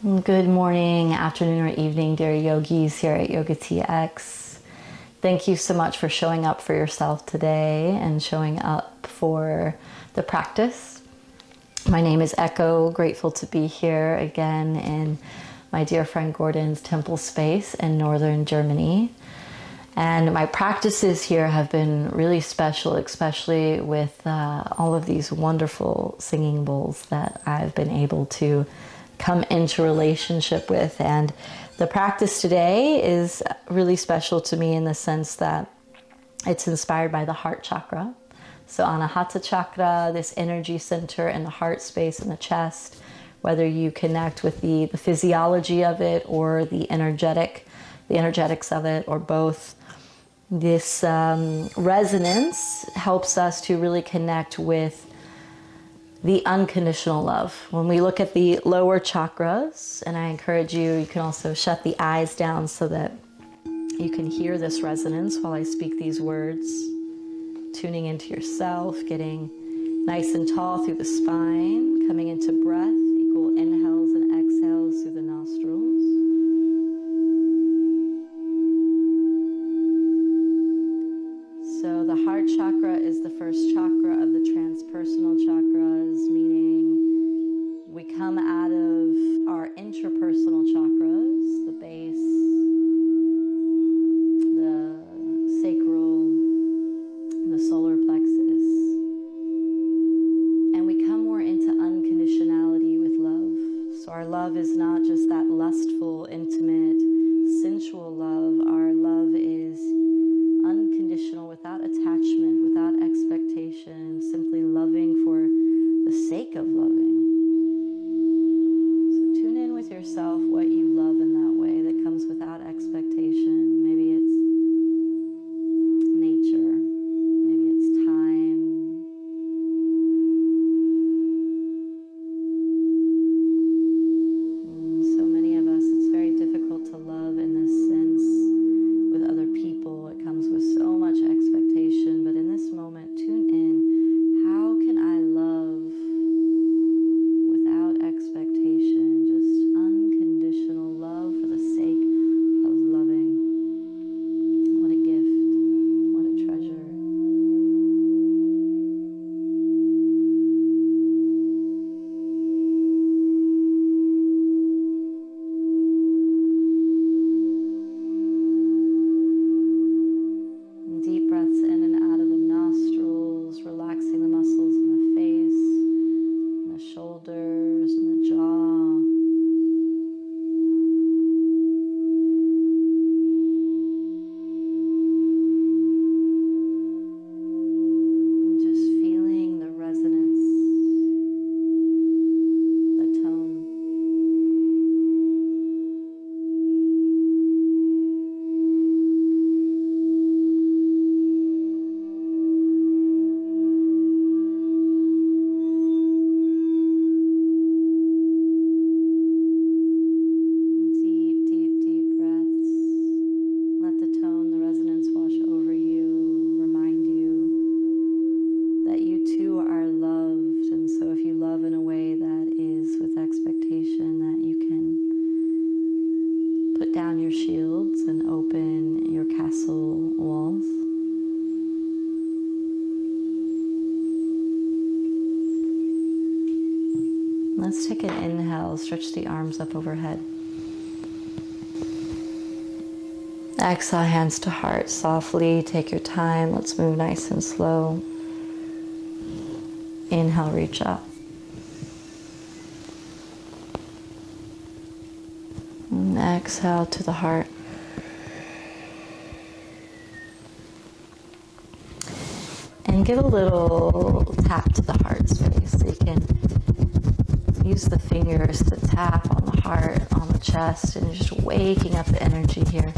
Good morning, afternoon, or evening, dear yogis here at Yoga TX. Thank you so much for showing up for yourself today and showing up for the practice. My name is Echo, grateful to be here again in my dear friend Gordon's temple space in northern Germany. And my practices here have been really special, especially with all of these wonderful singing bowls that I've been able to come into relationship with. And the practice today is really special to me in the sense that it's inspired by the heart chakra. So Anahata chakra, this energy center in the heart space in the chest, whether you connect with the physiology of it or the energetics of it, or both. This resonance helps us to really connect with the unconditional love. When we look at the lower chakras, and I encourage you can also shut the eyes down so that you can hear this resonance while I speak these words, tuning into yourself, getting nice and tall through the spine, coming into breath, equal inhales and exhales through the nostrils. So the heart chakra is the first chakra of the transpersonal chakras, meaning we come out of our interpersonal chakras, the base, the sacral, the solar plexus, and we come more into unconditionality with love. So our love is not just that lustful, intimate, sensual love. Our love is unconditional, without attachment, without expectation, simply loving for the sake of loving. So tune in with yourself what you love in that way that comes without expectation. Maybe it's nature, maybe it's time. So many of us, it's very difficult to love in this sense with other people. It comes with so much expectation, but in this moment, tune in. How can I love without expectation? Just unconditional love for the sake of loving. What a gift. What a treasure. Deep breaths in and out of the nostrils, relaxing the muscles in the face, and the shoulders, and the jaw. And just feeling the resonance, the tone. Let's take an inhale, stretch the arms up overhead. Exhale, hands to heart, softly, take your time. Let's move nice and slow. Inhale, reach up. And exhale to the heart. And give a little tap to the heart space. So you can use the fingers to tap on the heart, on the chest, and just waking up the energy here.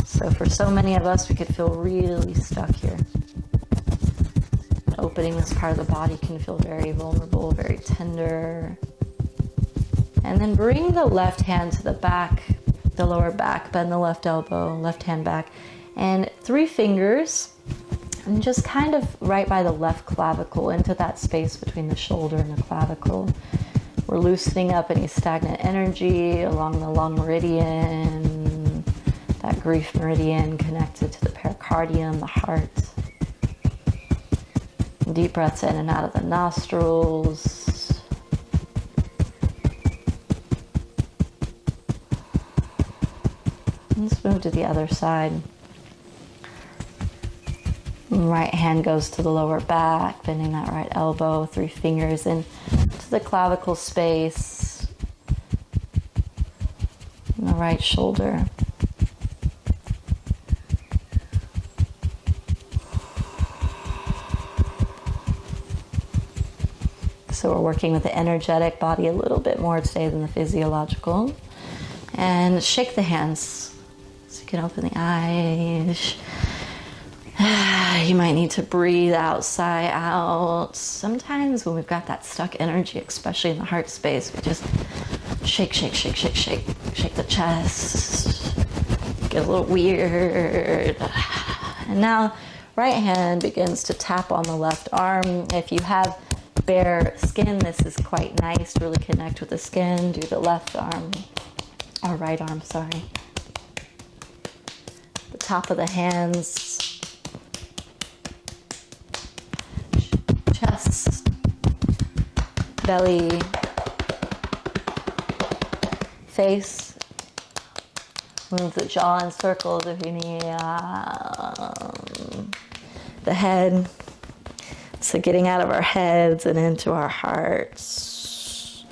So for so many of us, we could feel really stuck here. Opening this part of the body can feel very vulnerable, very tender. And then bring the left hand to the back, the lower back, bend the left elbow, left hand back, and 3 fingers, and just kind of right by the left clavicle, into that space between the shoulder and the clavicle. We're loosening up any stagnant energy along the long meridian, that grief meridian connected to the pericardium, the heart. Deep breaths in and out of the nostrils. Let's move to the other side. Right hand goes to the lower back, bending that right elbow, 3 fingers in to the clavicle space, and the right shoulder. So we're working with the energetic body a little bit more today than the physiological. And shake the hands. So you can open the eyes. You might need to breathe outside out. Sometimes when we've got that stuck energy, especially in the heart space, we just shake, shake, shake, shake, shake. Shake the chest. Get a little weird. And now right hand begins to tap on the left arm. If you have bare skin, this is quite nice to really connect with the skin. Do the left arm, or right arm, sorry. The top of the hands. Chest, belly, face. Move the jaw in circles if you need. The head. So getting out of our heads and into our hearts.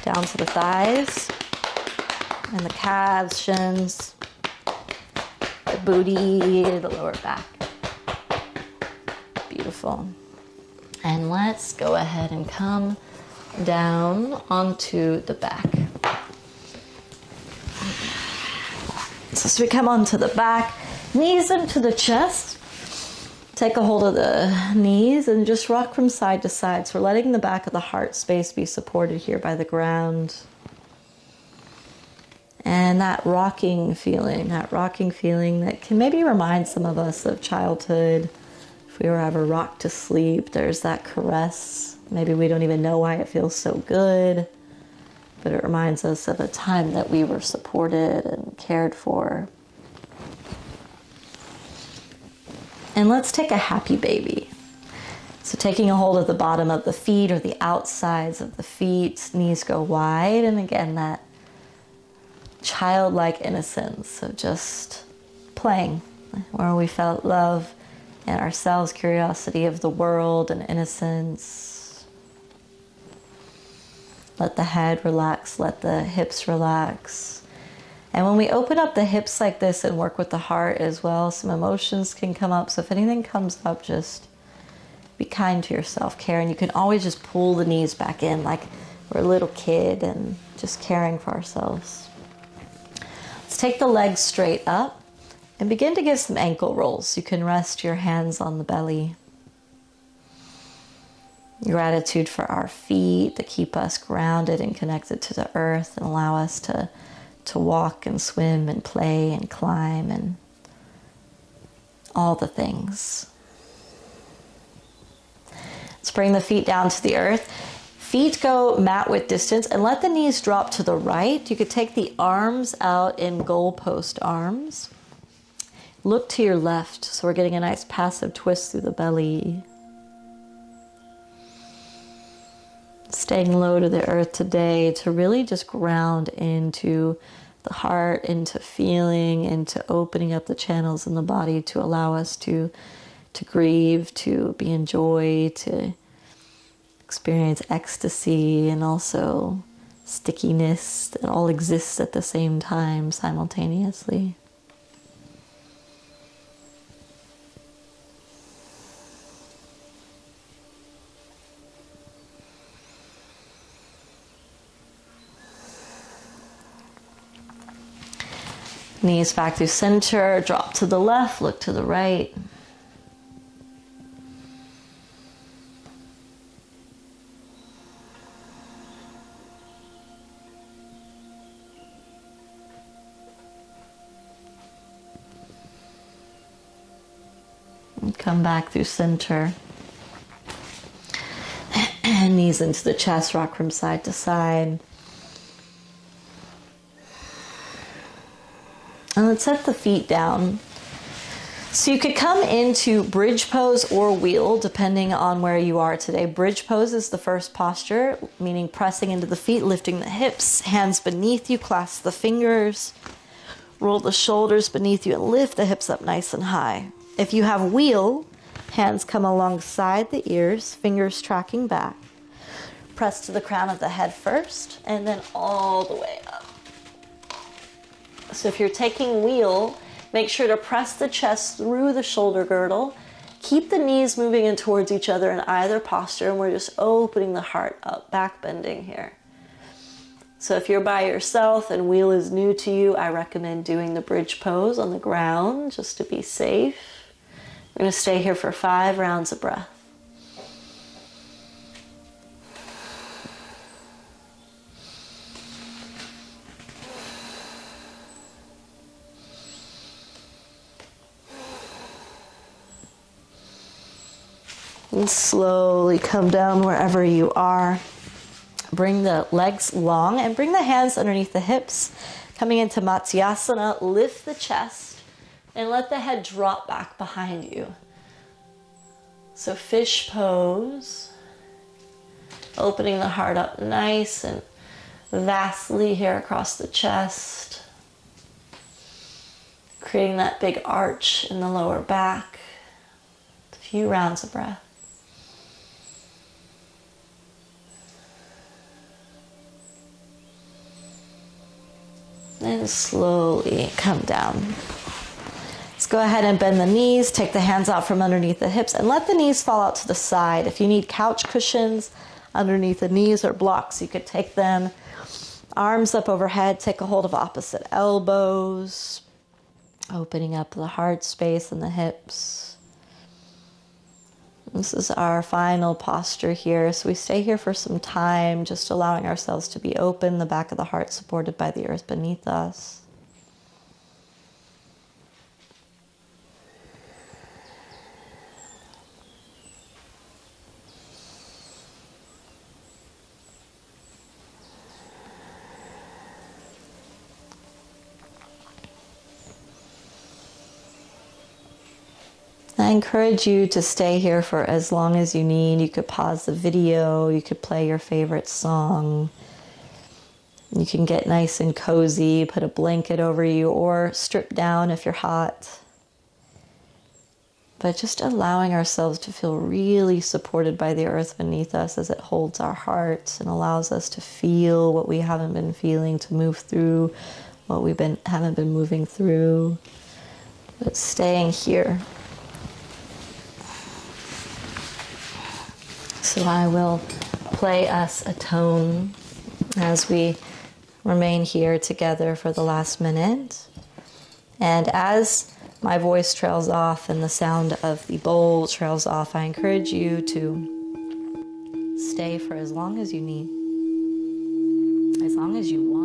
Down to the thighs and the calves, shins, the booty, the lower back. Beautiful. And let's go ahead and come down onto the back. So as we come onto the back, knees into the chest. Take a hold of the knees and just rock from side to side. So we're letting the back of the heart space be supported here by the ground. And that rocking feeling that can maybe remind some of us of childhood. If we were ever rocked to sleep, there's that caress. Maybe we don't even know why it feels so good, but it reminds us of a time that we were supported and cared for. And let's take a happy baby. So taking a hold of the bottom of the feet or the outsides of the feet, knees go wide, and again that childlike innocence of just playing, where we felt love in ourselves, curiosity of the world, and innocence. Let the head relax, let the hips relax. And when we open up the hips like this and work with the heart as well, some emotions can come up. So if anything comes up, just be kind to yourself, care. And you can always just pull the knees back in like we're a little kid and just caring for ourselves. Let's take the legs straight up and begin to give some ankle rolls. You can rest your hands on the belly. Gratitude for our feet that keep us grounded and connected to the earth and allow us to walk and swim and play and climb and all the things. Let's bring the feet down to the earth. Feet go mat width distance and let the knees drop to the right. You could take the arms out in goalpost arms. Look to your left, so we're getting a nice passive twist through the belly. Staying low to the earth today to really just ground into the heart, into feeling, into opening up the channels in the body to allow us to grieve, to be in joy, to experience ecstasy and also stickiness that all exists at the same time simultaneously. Knees back through center, drop to the left, look to the right. And come back through center. And knees into the chest, rock from side to side. And let's set the feet down. So you could come into bridge pose or wheel, depending on where you are today. Bridge pose is the first posture, meaning pressing into the feet, lifting the hips, hands beneath you, clasp the fingers, roll the shoulders beneath you, and lift the hips up nice and high. If you have wheel, hands come alongside the ears, fingers tracking back. Press to the crown of the head first, and then all the way up. So if you're taking wheel, make sure to press the chest through the shoulder girdle. Keep the knees moving in towards each other in either posture, and we're just opening the heart up, back bending here. So if you're by yourself and wheel is new to you, I recommend doing the bridge pose on the ground just to be safe. We're going to stay here for 5 rounds of breath. And slowly come down wherever you are. Bring the legs long and bring the hands underneath the hips. Coming into Matsyasana, lift the chest and let the head drop back behind you. So fish pose. Opening the heart up nice and vastly here across the chest. Creating that big arch in the lower back. A few rounds of breath. And slowly come down. Let's go ahead and bend the knees, take the hands out from underneath the hips, and let the knees fall out to the side. If you need couch cushions underneath the knees or blocks, you could take them. Arms up overhead, take a hold of opposite elbows, opening up the heart space and the hips. This is our final posture here. So we stay here for some time, just allowing ourselves to be open, the back of the heart supported by the earth beneath us. I encourage you to stay here for as long as you need. You could pause the video, you could play your favorite song. You can get nice and cozy, put a blanket over you, or strip down if you're hot. But just allowing ourselves to feel really supported by the earth beneath us as it holds our hearts and allows us to feel what we haven't been feeling, to move through what we haven't been moving through. But staying here. So I will play us a tone as we remain here together for the last minute. And as my voice trails off and the sound of the bowl trails off, I encourage you to stay for as long as you need, as long as you want.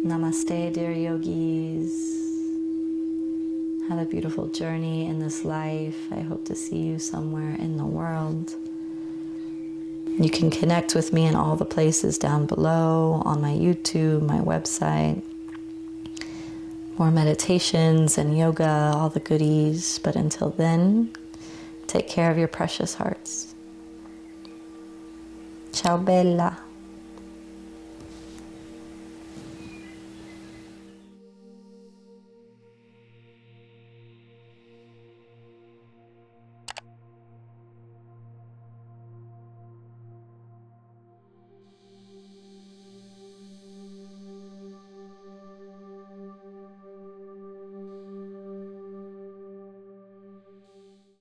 Namaste, dear yogis. Have a beautiful journey in this life. I hope to see you somewhere in the world. You can connect with me in all the places down below, on my YouTube, my website. More meditations and yoga, all the goodies. But until then, take care of your precious hearts. Ciao, bella.